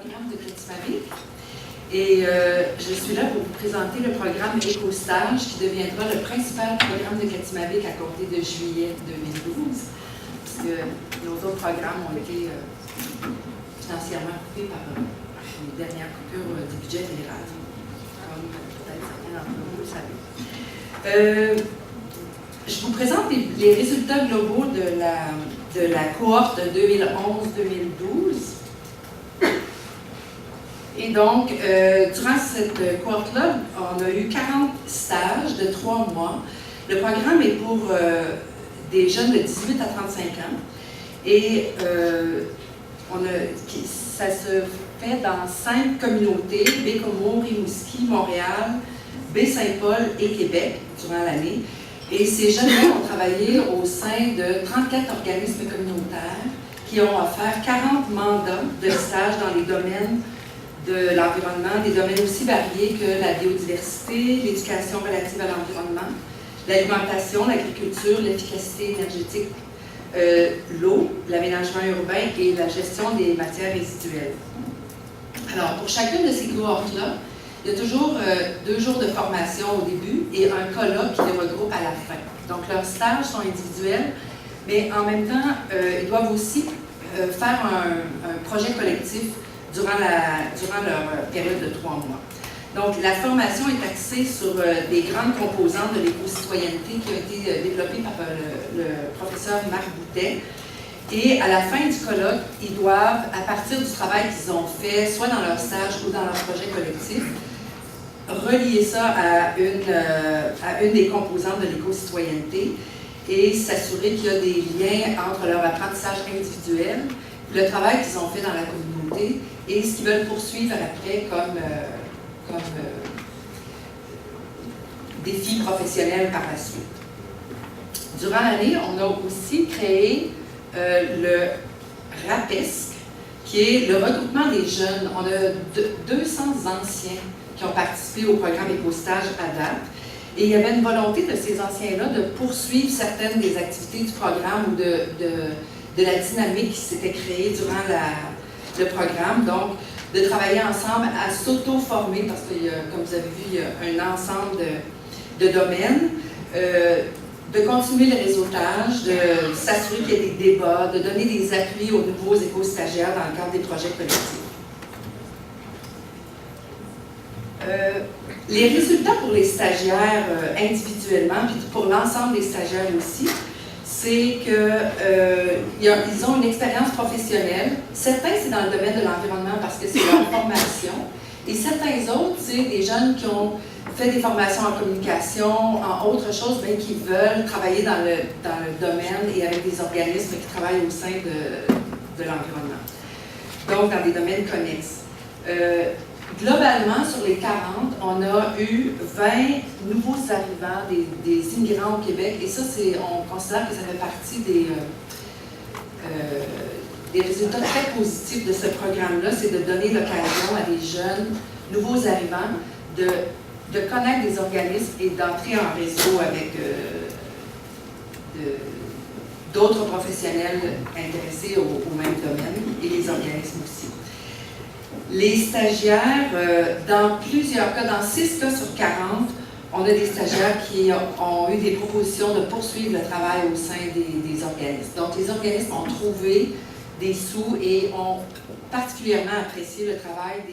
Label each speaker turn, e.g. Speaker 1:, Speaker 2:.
Speaker 1: programme de Katimavik. Et je suis là pour vous présenter le programme EcoStage qui deviendra le principal programme de Katimavik à compter de juillet 2012. Parce que nos autres programmes ont été financièrement coupés par les dernières coupures du budget fédéral. Comme peut-être certains d'entre vous le savez. Je vous présente les résultats globaux de la cohorte 2011-2012. Et donc, durant cette cohorte-là, on a eu 40 stages de 3 mois. Le programme est pour des jeunes de 18 à 35 ans. Et ça se fait dans 5 communautés, Baie-Comeau, Rimouski, Montréal, Baie-Saint-Paul et Québec, durant l'année. Et ces jeunes-là ont travaillé au sein de 34 organismes communautaires qui ont offert 40 mandats de stage dans les domaines de l'environnement, des domaines aussi variés que la biodiversité, l'éducation relative à l'environnement, l'alimentation, l'agriculture, l'efficacité énergétique, l'eau, l'aménagement urbain et la gestion des matières résiduelles. Alors, pour chacune de ces cohortes-là, il y a toujours 2 jours de formation au début et un colloque qui les regroupe à la fin. Donc, leurs stages sont individuels, mais en même temps, ils doivent aussi faire un projet collectif durant leur période de 3 mois. Donc, la formation est axée sur des grandes composantes de l'éco-citoyenneté qui ont été développées par le professeur Marc Boutet. Et à la fin du colloque, ils doivent, à partir du travail qu'ils ont fait, soit dans leur stage ou dans leur projet collectif, relier ça à une des composantes de l'éco-citoyenneté et s'assurer qu'il y a des liens entre leur apprentissage individuel, le travail qu'ils ont fait dans la communauté et ce qu'ils veulent poursuivre après comme défi professionnel par la suite. Durant l'année, on a aussi créé le RAPESC, qui est le regroupement des jeunes. On a 200 anciens qui ont participé au programme EcoStage à date. Et il y avait une volonté de ces anciens-là de poursuivre certaines des activités du programme ou de la dynamique qui s'était créée durant le programme. Donc, de travailler ensemble à s'auto-former, parce que, comme vous avez vu, il y a un ensemble de domaines, de continuer le réseautage, de s'assurer qu'il y ait des débats, de donner des appuis aux nouveaux éco-stagiaires dans le cadre des projets collectifs. Les résultats pour les stagiaires individuellement, puis pour l'ensemble des stagiaires aussi, c'est qu'ils ont une expérience professionnelle. Certains, c'est dans le domaine de l'environnement parce que c'est leur formation. Et certains autres, c'est des jeunes qui ont fait des formations en communication, en autre chose, bien, qui veulent travailler dans le domaine et avec des organismes qui travaillent au sein de l'environnement. Donc, dans des domaines connexes. Globalement, sur les 40, on a eu 20 nouveaux arrivants, des immigrants au Québec, et ça, on considère que ça fait partie des résultats très positifs de ce programme-là, c'est de donner l'occasion à des jeunes, nouveaux arrivants, de connaître des organismes et d'entrer en réseau avec d'autres professionnels intéressés au même domaine, et les organismes aussi. Les stagiaires, dans plusieurs cas, dans 6 cas sur 40, on a des stagiaires qui ont eu des propositions de poursuivre le travail au sein des organismes. Donc, les organismes ont trouvé des sous et ont particulièrement apprécié le travail